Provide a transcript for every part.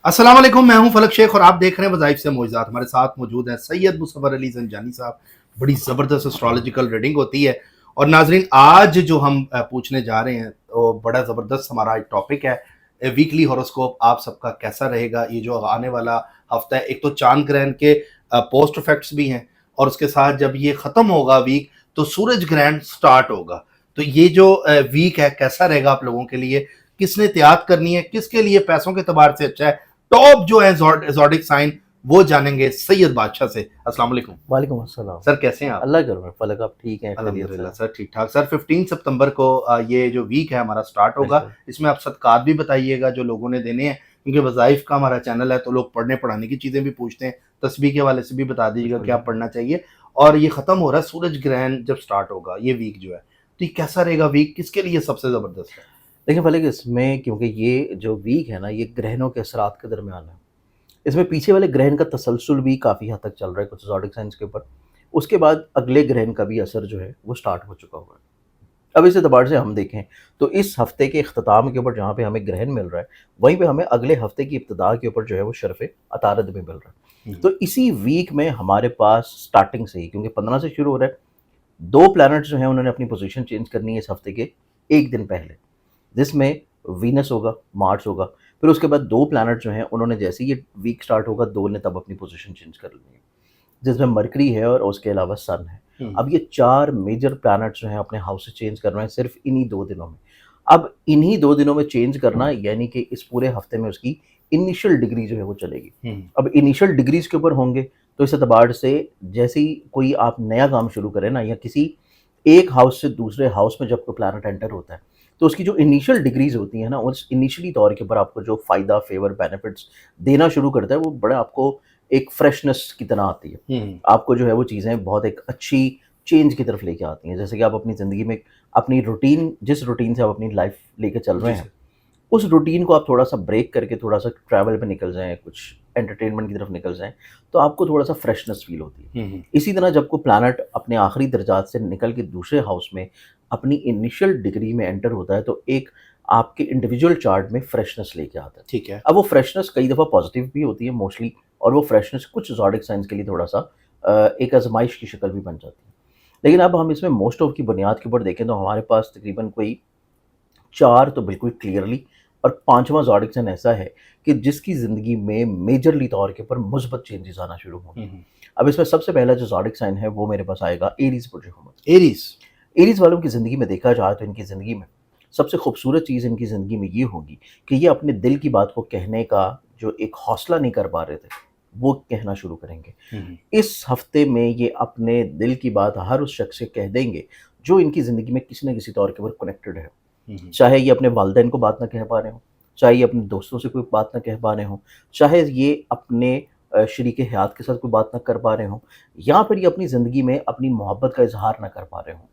अस्सलाम वालेकुम, मैं हूं फलक शेख और आप देख रहे हैं वज़ाइफ से मोइज़ात। हमारे साथ मौजूद हैं सैयद मुसव्वर अली ज़ंजानी साहब। बड़ी ज़बरदस्त एस्ट्रोलॉजिकल रीडिंग होती है। और नाज़रीन, आज जो हम पूछने जा रहे हैं वो बड़ा ज़बरदस्त हमारा एक टॉपिक है। वीकली हॉरोस्कोप आप सबका कैसा रहेगा, ये जो आने वाला हफ्ता है। एक तो चांद ग्रहण के पोस्ट इफेक्ट्स भी हैं, और उसके साथ जब ये ख़त्म होगा वीक, तो सूरज ग्रहण स्टार्ट होगा। तो ये जो वीक है कैसा रहेगा आप लोगों के लिए, किसने एहतियात करनी है, किसके लिए पैसों के एतबार से अच्छा है, टॉप जो है एजोटिक साइन, वो जानेंगे सैयद बादशाह से। अस्सलाम वालेकुम वालेकुम अस्सलाम। सर, कैसे हैं आप? अल्लाह का करम फलक, आप ठीक हैं? खैरियत से अल्हम्दुलिल्लाह हैं? सर, ठीक ठाक सर। 15 सितंबर को ये जो वीक है हमारा स्टार्ट होगा। बिल्कुल। इसमें आप सदकात भी बताइएगा जो लोगों ने देने हैं, क्योंकि वज़ाइफ का हमारा चैनल है तो लोग पढ़ने पढ़ाने की चीज़ें भी पूछते हैं। तस्बीह के हवाले से भी बता दीजिएगा बिल्कुल। क्या पढ़ना चाहिए। और ये ख़त्म हो रहा है, सूरज ग्रहण जब स्टार्ट होगा ये वीक जो है, तो ये कैसा रहेगा वीक, किसके लिए सबसे ज़बरदस्त है? देखिए फलक, इसमें क्योंकि ये जो वीक है ना, ये ग्रहणों के असरात के दरमियान है। इसमें पीछे वाले ग्रहण का तसलसल भी काफ़ी हद तक चल रहा है कुछ ज़ोडिक साइंस के ऊपर। उसके बाद अगले ग्रहण का भी असर जो है वो स्टार्ट हो चुका हुआ है। अब इस एतबार से हम देखें तो इस हफ्ते के इख्तिताम के ऊपर जहाँ पे हमें ग्रहण मिल रहा है, वहीं पे हमें अगले हफ्ते की इब्तिदा के ऊपर जो है वो शर्फ़ अतारद भी मिल रहा है। तो इसी वीक में हमारे पास स्टार्टिंग से ही, क्योंकि 15 से शुरू हो रहा है, 2 प्लैनेट्स जो हैं उन्होंने अपनी पोज़ीशन चेंज करनी है इस हफ्ते के 1 दिन पहले, जिसमें वीनस होगा, मार्स होगा। फिर उसके बाद 2 प्लैनेट जो हैं उन्होंने जैसे ही ये वीक स्टार्ट होगा, 2 ने तब अपनी पोज़ीशन चेंज कर लेनी है, जिसमें मरकरी है और उसके अलावा सन है। अब ये 4 मेजर प्लैनेट्स जो हैं अपने हाउस से चेंज कर रहे हैं सिर्फ़ इन्हीं 2 दिनों में। अब इन्हीं 2 दिनों में चेंज करना यानी कि इस पूरे हफ्ते में उसकी इनिशियल डिग्री जो है वो चलेगी। अब इनिशियल डिग्रीज़ के ऊपर होंगे, तो इस एतबार से जैसे ही कोई आप नया काम शुरू करें ना, या किसी एक हाउस से दूसरे हाउस में जब कोई प्लैनेट एंटर होता है, तो उसकी जो इनिशियल डिग्रीज़ होती हैं ना, उस इनिशियली तौर के ऊपर आपको जो फ़ायदा, फ़ेवर, बेनिफिट्स देना शुरू करता है, वो बड़ा आपको एक फ्रेशनेस की तरह आती है। आपको जो है वो चीज़ें बहुत एक अच्छी चेंज की तरफ लेके आती हैं। जैसे कि आप अपनी ज़िंदगी में अपनी रूटीन, जिस रूटीन से आप अपनी लाइफ़ लेके चल जी रहे हैं, सर। उस रूटीन को आप थोड़ा-सा ब्रेक करके थोड़ा-सा ट्रैवल पे निकल जाएँ, कुछ एंटरटेनमेंट की तरफ निकल जाएँ, तो आपको थोड़ा-सा फ्रेशनेस फ़ील होती है। इसी तरह जब कोई प्लैनेट अपने आखिरी दर्जात से निकल के दूसरे हाउस में अपनी इनिशियल डिग्री में एंटर होता है, तो एक आपके इंडिविजुअल चार्ट में फ्रेशनेस लेके आता है। ठीक है। अब वो फ्रेशनेस कई दफ़ा पॉज़िटिव भी होती है मोस्टली, और वो फ्रेशनेस कुछ ज़ोडिक साइंस के लिए थोड़ा-सा एक आज़माइश की शक्ल भी बन जाती है। लेकिन अब हम इसमें मोस्ट ऑफ की बुनियाद के ऊपर देखें तो हमारे पास तकरीबन कोई 4 तो बिल्कुल क्लियरली, और 5वां ज़ोडिक साइन ऐसा है कि जिसकी ज़िंदगी में मेजरली तौर के ऊपर मुस्बत चेंजेस आना शुरू होंगे। अब इसमें सबसे पहला जो ज़ोडिक साइन है वो मेरे पास आएगा एरीज़ बुर्ज हुमत। एरीज। एरीज़ वालों की ज़िंदगी में देखा जाए तो इनकी ज़िंदगी में सबसे खूबसूरत चीज़ इनकी ज़िंदगी में ये होगी कि ये अपने दिल की बात को कहने का जो एक हौसला नहीं कर पा रहे थे, वो कहना शुरू करेंगे। इस हफ्ते में ये अपने दिल की बात हर उस शख्स से कह देंगे जो इनकी ज़िंदगी में किसी न किसी तौर के ऊपर कनेक्टेड है। चाहे ये अपने वालिदैन को बात ना कह पा रहे हों, चाहे ये अपने दोस्तों से कोई बात ना कह पा रहे हों, चाहे ये अपने शरीके हयात के साथ कोई बात ना कर पा रहे हों, या फिर ये अपनी ज़िंदगी में अपनी मोहब्बत का इज़हार ना कर पा रहे हों।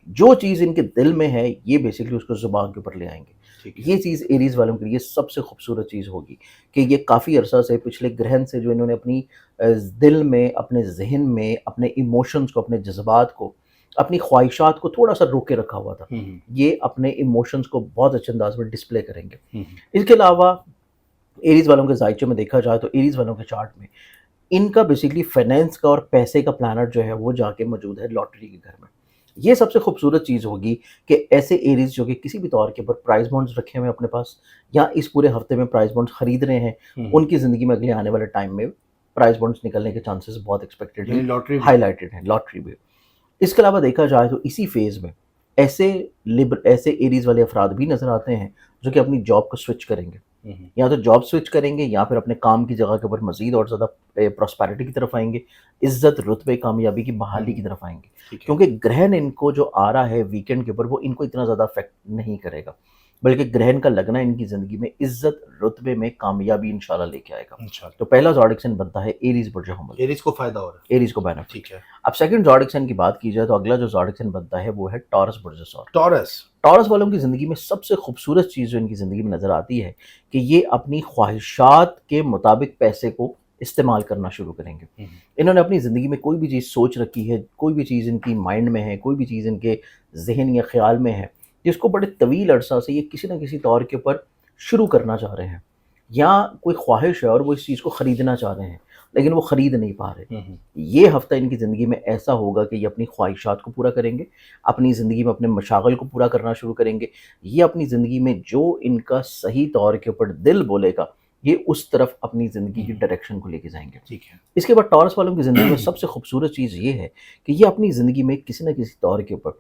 जो चीज़ इनके दिल में है, ये बेसिकली उसको ज़ुबान के ऊपर ले आएँगे। ठीक है। ये चीज़ एरीज़ वालों के लिए सबसे खूबसूरत चीज़ होगी कि ये काफ़ी अरसा से पिछले ग्रहण से जो इन्होंने अपनी दिल में, अपने ज़हन में, अपने इमोशंस को, अपने जज़्बात को, अपनी ख्वाहिशात को थोड़ा-सा रोक के रखा हुआ था। ये अपने इमोशंस को बहुत अच्छे अंदाज़ में डिस्प्ले करेंगे। इसके अलावा एरीज़ वालों के ज़ायचे में देखा जाए तो एरीज़ वालों के चार्ट में इनका बेसिकली फाइनेंस का और पैसे का प्लैनेट जो है वो जाके मौजूद है लॉटरी के घर में। ये सबसे खूबसूरत चीज़ होगी कि ऐसे एरीज़ जो कि किसी भी तौर के ऊपर प्राइज़ बॉन्ड्स रखे हुए हैं अपने पास, या इस पूरे हफ्ते में प्राइज़ बॉन्ड्स खरीद रहे हैं, उनकी ज़िंदगी में अगले आने वाले टाइम में प्राइज़ बॉन्ड्स निकलने के चांसेस बहुत एक्सपेक्टेडली यानी लॉटरी भी। हाइलाइटेड हैं, लॉटरी भी। इसके अलावा देखा जाए तो इसी फ़ेज़ में ऐसे एरीज़ वाले अफ़राद भी नज़र आते हैं जो कि अपनी जॉब को स्विच करेंगे। या तो जॉब स्विच करेंगे या फिर अपने काम की जगह के ऊपर मज़ीद और ज़्यादा प्रॉस्पेरिटी की तरफ आएँगे, इज़्ज़त, रुतबे, कामयाबी की बहाली की तरफ आएँगे। ठीक है। क्योंकि ग्रहण इनको जो आ रहा है वीकेंड के ऊपर, वो इनको इतना ज़्यादा अफ़ेक्ट नहीं करेगा, बल्कि ग्रहण का लगना इनकी ज़िंदगी में इज़्ज़त, रुतबे में कामयाबी इंशाल्लाह लेके आएगा। इंशाल्लाह। तो पहला ज़ोडिक साइन बनता है एरीज़ बुर्ज हुमल, एरीज को फायदा हो रहा है। एरीज़ को बेनिफिट। ठीक है। अब सेकंड ज़ोडिक साइन की बात की जाए तो अगला जो ज़ोडिक साइन बनता है वो है टॉरस बुर्ज सौर। टॉरस। टॉरस वालों की ज़िंदगी में सबसे खूबसूरत चीज़ जो इनकी ज़िंदगी में नज़र आती है कि ये अपनी ख्वाहिशात के मुताबिक पैसे को इस्तेमाल करना शुरू करेंगे। इन्होंने अपनी ज़िंदगी में कोई भी चीज़ सोच रखी है, कोई भी चीज़ इनकी माइंड में है, कोई भी चीज़ इनके ज़हन या ख़्याल में है, जिसको बड़े तवील अरसा से ये किसी न किसी तौर के ऊपर शुरू करना चाह रहे हैं। یا کوئی خواہش ہے اور وہ اس چیز کو خریدنا چاہ رہے ہیں لیکن وہ خرید نہیں پا رہے. یہ ہفتہ ان کی زندگی میں ایسا ہوگا کہ یہ اپنی خواہشات کو پورا کریں گے، اپنی زندگی میں اپنے مشاغل کو پورا کرنا شروع کریں گے. یہ اپنی زندگی میں جو ان کا صحیح طور کے اوپر دل بولے گا یہ اس طرف اپنی زندگی کی ڈائریکشن کو لے کے جائیں گے. ٹھیک ہے. اس کے بعد ٹورس والوں کی زندگی میں سب سے خوبصورت چیز یہ ہے کہ یہ اپنی زندگی میں کسی نہ کسی طور کے اوپر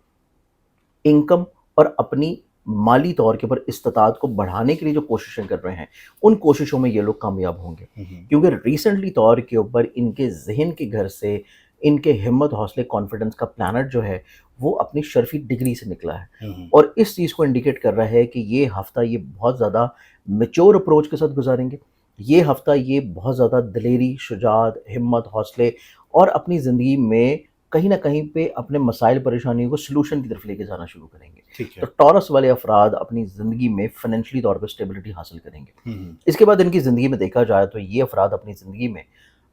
انکم اور اپنی مالی طور کے اوپر استطاعت کو بڑھانے کے لیے جو کوششیں کر رہے ہیں ان کوششوں میں یہ لوگ کامیاب ہوں گے. کیونکہ ریسنٹلی طور کے اوپر ان کے ذہن کے گھر سے ان کے ہمت حوصلے کانفیڈنس کا پلانٹ جو ہے وہ اپنی شرفی ڈگری سے نکلا ہے اور اس چیز کو انڈیکیٹ کر رہا ہے کہ یہ ہفتہ یہ بہت زیادہ میچور اپروچ کے ساتھ گزاریں گے. یہ ہفتہ یہ بہت زیادہ دلیری، شجاعت، ہمت، حوصلے اور اپنی زندگی میں کہیں نہ کہیں پہ اپنے مسائل پریشانیوں کو سلوشن کی طرف لے کے جانا شروع کریں گے. تو ٹورس والے افراد اپنی زندگی میں فائنینشلی طور پہ اسٹیبلٹی حاصل کریں گے. اس کے بعد ان کی زندگی میں دیکھا جائے تو یہ افراد اپنی زندگی میں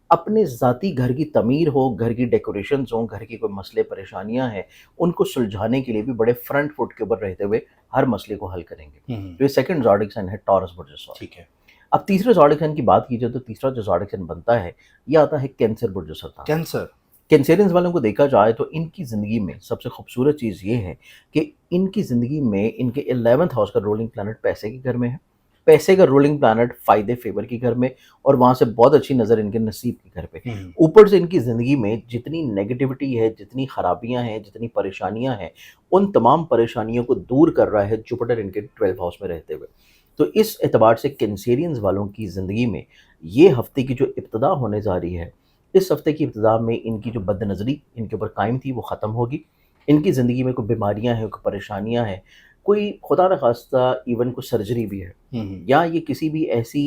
اپنے ذاتی گھر کی تعمیر ہو، گھر کی ڈیکوریشنز ہوں، گھر کی کوئی مسئلے پریشانیاں ہیں ان کو سلجھانے کے لیے بھی بڑے فرنٹ فٹ کے اوپر رہتے ہوئے ہر مسئلے کو حل کریں گے. تو یہ سیکنڈ زوڈک سائن ہے ٹورس برج سوار. ٹھیک ہے. اب تیسرے زوڈک سائن کی بات کی جائے تو تیسرا جو زوڈک سائن بنتا ہے یہ آتا ہے کینسر برج سرطان. کینسر کینسیرینز والوں کو دیکھا جائے تو ان کی زندگی میں سب سے خوبصورت چیز یہ ہے کہ ان کی زندگی میں ان کے 11th ہاؤس کا رولنگ پلانٹ پیسے کے گھر میں ہے. پیسے کا رولنگ پلانٹ فائدے فیور کے گھر میں اور وہاں سے بہت اچھی نظر ان کے نصیب کے گھر پہ. اوپر سے ان کی زندگی میں جتنی نیگیٹیوٹی ہے، جتنی خرابیاں ہیں، جتنی پریشانیاں ہیں ان تمام پریشانیوں کو دور کر رہا ہے جوپیٹر ان کے 12 ہاؤس میں رہتے ہوئے. تو اس اعتبار سے کینسیرینز والوں کی زندگی میں یہ ہفتے کی جو ابتدا ہونے جا رہی ہے اس ہفتے کی ابتدا میں ان کی جو بد نظری ان کے اوپر قائم تھی وہ ختم ہوگی. ان کی زندگی میں کوئی بیماریاں ہیں، کوئی پریشانیاں ہیں، کوئی خدا نخواستہ ایون کوئی سرجری بھی ہے یا یہ کسی بھی ایسی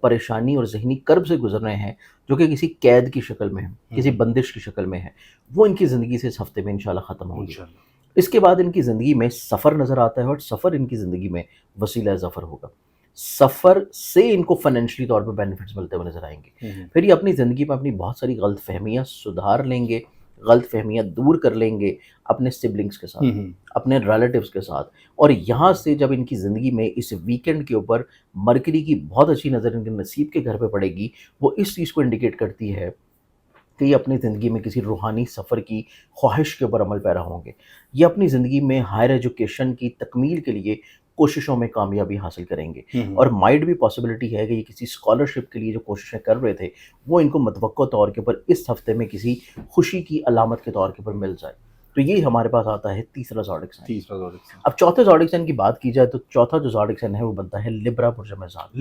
پریشانی اور ذہنی کرب سے گزر رہے ہیں جو کہ کسی قید کی شکل میں ہے، کسی بندش کی شکل میں ہے، وہ ان کی زندگی سے اس ہفتے میں انشاءاللہ ختم ہوگی. اس کے بعد ان کی زندگی میں سفر نظر آتا ہے اور سفر ان کی زندگی میں وسیلہ ظفر ہوگا. سفر سے ان کو فائنینشلی طور پہ بینیفٹس ملتے ہوئے نظر آئیں گے. پھر یہ اپنی زندگی میں اپنی بہت ساری غلط فہمیاں سدھار لیں گے، غلط فہمیاں دور کر لیں گے اپنے سبلنگس کے ساتھ، اپنے ریلیٹیوز کے ساتھ. اور یہاں سے جب ان کی زندگی میں اس ویکنڈ کے اوپر مرکری کی بہت اچھی نظر ان کے نصیب کے گھر پہ پڑے گی وہ اس چیز کو انڈیکیٹ کرتی ہے کہ یہ اپنی زندگی میں کسی روحانی سفر کی خواہش کے اوپر عمل پیرا ہوں گے. یہ اپنی زندگی میں ہائر ایجوکیشن کی تکمیل کے لیے کوششوں میں کامیابی حاصل کریں گے اور مائٹ بھی پاسبلٹی ہے کہ یہ کسی اسکالرشپ کے لیے جو کوششیں کر رہے تھے وہ ان کو متوقع طور کے اوپر اس ہفتے میں کسی خوشی کی علامت کے طور کے اوپر مل جائے. تو یہ ہمارے پاس آتا ہے تیسرا زوڈک سائن. اب چوتھے زوڈک سائن کی بات کی جائے تو چوتھا جو زوڈک سائن ہے وہ بنتا ہے لبرا برج میزان.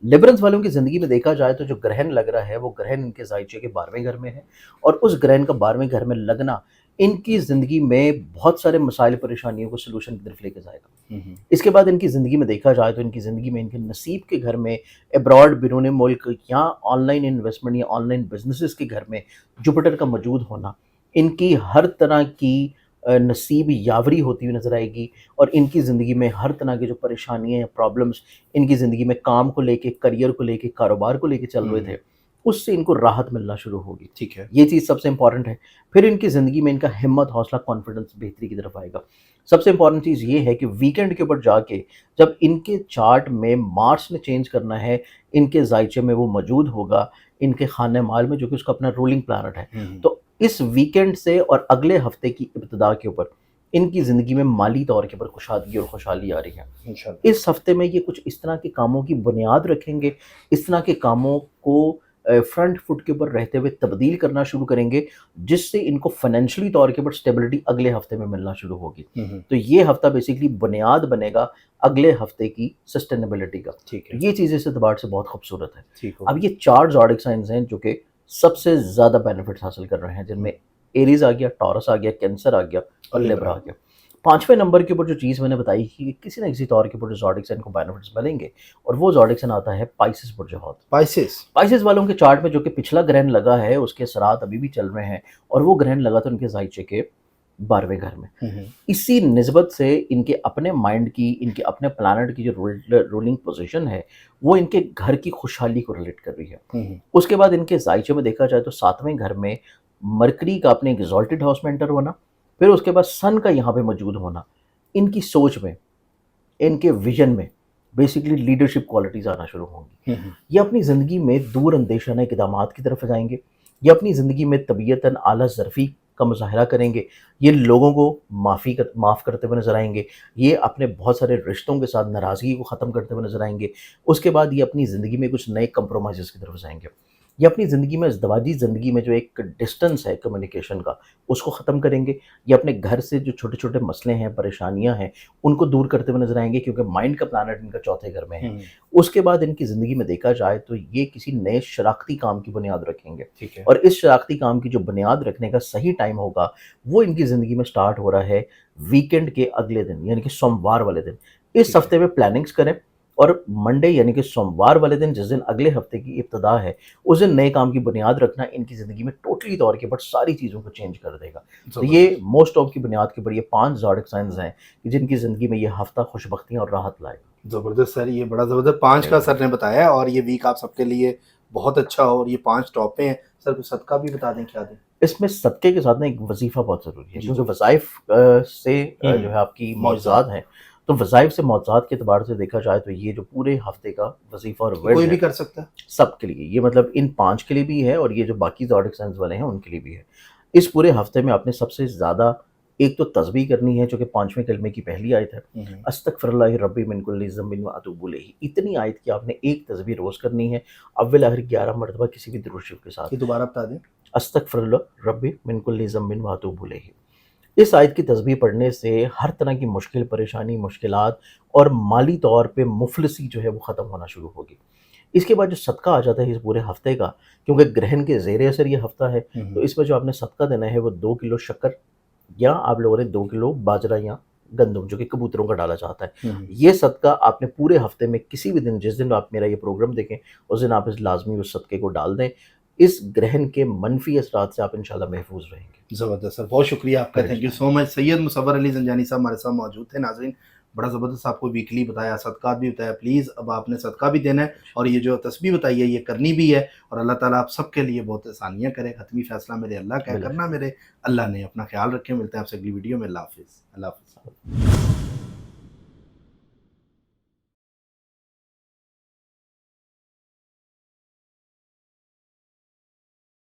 لبرنس والوں کی زندگی میں دیکھا جائے تو جو گرہن لگ رہا ہے وہ گرہن ان کے زائچے کے 12ویں گھر میں ہے اور اس گرہن کا 12ویں گھر میں لگنا ان کی زندگی میں بہت سارے مسائل پریشانیوں کو سلوشن کی طرف لے کے جائے گا. اس کے بعد ان کی زندگی میں دیکھا جائے تو ان کی زندگی میں ان کے نصیب کے گھر میں ابراڈ بیرون ملک یا آن لائن انویسٹمنٹ یا آن لائن بزنسز کے گھر میں جوپیٹر کا موجود ہونا ان کی ہر طرح کی نصیب یاوری ہوتی ہوئی نظر آئے گی اور ان کی زندگی میں ہر طرح کی جو پریشانیاں یا پرابلمس ان کی زندگی میں کام کو لے کے، کریئر کو لے کے، کاروبار کو لے کے چل رہے تھے اس سے ان کو راحت ملنا شروع ہوگی. ٹھیک ہے. یہ چیز سب سے امپورٹنٹ ہے. پھر ان کی زندگی میں ان کا ہمت، حوصلہ، کانفیڈنس بہتری کی طرف آئے گا. سب سے امپورٹنٹ چیز یہ ہے کہ ویکنڈ کے اوپر جا کے جب ان کے چارٹ میں مارس نے چینج کرنا ہے ان کے زائچے میں وہ موجود ہوگا ان کے خانہ مال میں جو کہ اس کا اپنا رولنگ پلانٹ ہے. تو اس ویکنڈ سے اور اگلے ہفتے کی ابتدا کے اوپر ان کی زندگی میں مالی طور کے اوپر خوشحالی اور خوشحالی آ رہی ہے. اس ہفتے میں یہ کچھ اس طرح کے کاموں کی بنیاد رکھیں گے، اس طرح کے کاموں کو فرنٹ فٹ کے اوپر رہتے ہوئے تبدیل کرنا شروع کریں گے جس سے ان کو فائنینشلی طور کے اوپر اسٹیبلٹی اگلے ہفتے میں ملنا شروع ہوگی. تو یہ ہفتہ بیسیکلی بنیاد بنے گا اگلے ہفتے کی سسٹینیبلٹی کا. یہ چیز اس اعتبار سے بہت خوبصورت ہے. اب یہ 4 زوڈک سائنز ہیں جو کہ سب سے زیادہ بینیفٹس حاصل کر رہے ہیں جن میں ایریز آ گیا، ٹورس آ گیا، کینسر آ گیا اور لیبرا آ گیا. 5ویں نمبر کے اوپر جو چیز میں نے بتائی کہ کسی نہ کسی طور کے اوپر جو زوڈک سائن کو بینیفٹس ملیں گے اور وہ زوڈک سائن آتا ہے پائسس برج حوت. پائسس والوں کے چارٹ میں جو کہ پچھلا گرہن لگا ہے اس کے اثرات ابھی بھی چل رہے ہیں اور وہ گرہن لگا تھا ان کے زائچے کے 12ویں گھر میں. اسی نسبت سے ان کے اپنے مائنڈ کی، ان کے اپنے پلانٹ کی جو رولنگ پوزیشن ہے وہ ان کے گھر کی خوشحالی کو ریلیٹ کر رہی ہے. اس کے بعد ان کے زائچے میں دیکھا جائے تو 7ویں گھر میں مرکری کا اپنے ایگزالٹڈ ہاؤس میں انٹر ہونا، پھر اس کے بعد سن کا یہاں پہ موجود ہونا ان کی سوچ میں، ان کے ویژن میں बेसिकली लीडरशिप क्वालिटीज़ आना शुरू होंगी। ये अपनी ज़िंदगी में दूर अंदेशाना इक़दामात की तरफ जाएँगे, ये अपनी ज़िंदगी में तबीयतन आला ज़रफ़ी का मुज़ाहरा करेंगे, ये लोगों को माफ़ करते हुए नज़र आएँगे, ये अपने बहुत सारे रिश्तों के साथ नाराज़गी को ख़त्म करते हुए नज़र आएँगे। उसके बाद ये अपनी ज़िंदगी में कुछ नए कंप्रोमाइज़ेज़ की तरफ जाएँगे। ये अपनी ज़िंदगी में इज़दवाजी ज़िंदगी में जो एक डिस्टेंस है कम्युनिकेशन का, उसको ख़त्म करेंगे। ये अपने घर से जो छोटे-छोटे मसले हैं, परेशानियाँ हैं, उनको दूर करते हुए नज़र आएँगे, क्योंकि माइंड का प्लैनेट इनका चौथे घर में है। उसके बाद इनकी ज़िंदगी में देखा जाए तो ये किसी नए शराकती काम की बुनियाद रखेंगे, ठीक है। और इस शराकती काम की जो बुनियाद रखने का सही टाइम होगा, वो इनकी ज़िंदगी में स्टार्ट हो रहा है वीकेंड के अगले दिन, यानी कि सोमवार वाले दिन। इस ठीक है। हफ़्ते में प्लानिंग्स करें, और मंडे यानी कि सोमवार वाले दिन, जिस दिन अगले हफ़्ते की इब्तिदा है, उस दिन नए काम की बुनियाद रखना इनकी ज़िंदगी में टोटली तौर के ऊपर सारी चीज़ों को चेंज कर देगा। तो ये मोस्ट ऑफ की बुनियाद के ऊपर ये 5 ज़ोडिक साइंस हैं कि जिनकी ज़िंदगी में ये हफ़्ता खुशबख्तियाँ और राहत लाएगा। ज़बरदस्त सर, ये बड़ा ज़बरदस्त 5 का सर ने बताया है, और ये वीक आप सबके लिए बहुत अच्छा हो, और ये 5 टॉपें हैं। सर कुछ सदका भी बता दें, क्या दें? इसमें सदक़े के साथ ना एक वज़ीफ़ा बहुत ज़रूरी है, जी, क्योंकि जी। वज़ाइफ़ से जो है आपकी मौज़ात हैं, तो वज़ाइफ़ से मौज़ात के एतबार से देखा जाए तो ये जो पूरे हफ़्ते का वज़ीफ़ा और विर्द कोई है, भी कर सकता है? सबके लिए, ये मतलब इन 5 के लिए भी है, और ये जो बाकी ज़ोडिक साइंस वाले हैं उनके लिए भी है। इस पूरे हफ़्ते में आपने सबसे ज़्यादा एक तो तस्बीह करनी है, जो कि 5वें कलमे की पहली आयत है, अस्तगफिरुल्लाह रब्बी मिन कुल्लि ज़म्बिन व अतूबु इलैहि। इतनी आयत की आपने एक तस्बीह रोज़ करनी है, अव्वल आखिर 11 मरतबा किसी भी दुरूद शरीफ के साथ। ये दोबारा बता दें। अस्तगफिरुल्लाह रब्बी मिन कुल्लि ज़म्बिन व अतूबु इलैहि। इस आयत की तस्बीह पढ़ने से हर तरह की मुश्किल, परेशानी, मुश्किलात और माली तौर पे मुफ़लिसी जो है वो ख़त्म होना शुरू होगी। इसके बाद जो सदका आ जाता है इस पूरे हफ़्ते का, क्योंकि ग्रहण के ज़ेर असर ये हफ़्ता है, तो इसमें जो आपने सदका देना है वो 2 किलो शक्कर, या आप लोगों ने 2 किलो बाजरा या गंदम, जो कि कबूतरों का डाला जाता है। ये सदका आपने पूरे हफ़्ते में किसी भी दिन, जिस दिन आप मेरा ये प्रोग्राम देखें, उस दिन आप इस लाज़मी उस सदके को डाल दें। इस ग्रहण के मनफ़ी असरात से आप इंशाअल्लाह महफूज़ रहेंगे। ज़बरदस्त सर, बहुत शुक्रिया आपका, Correct. Thank you so much. Syed Musavvar Ali Zanjani साहब हमारे साथ मौजूद थे। नाज़रीन, बड़ा ज़बरदस्त आपको वीकली बताया, सदक़ात भी बताया। प्लीज़ अब आपने सदका भी देना है, और ये जो तस्बीह बताई है ये करनी भी है, और अल्लाह ताला आप सबके लिए बहुत आसानियाँ करे। ख़त्मी फ़ैसला मेरे अल्लाह का है, बिल्कुल। करना मेरे अल्लाह ने। अपना ख्याल रखें, मिलते हैं आपसे अगली वीडियो में। अल्लाह हाफ़िज़। अल्लाह हाफ़िज़।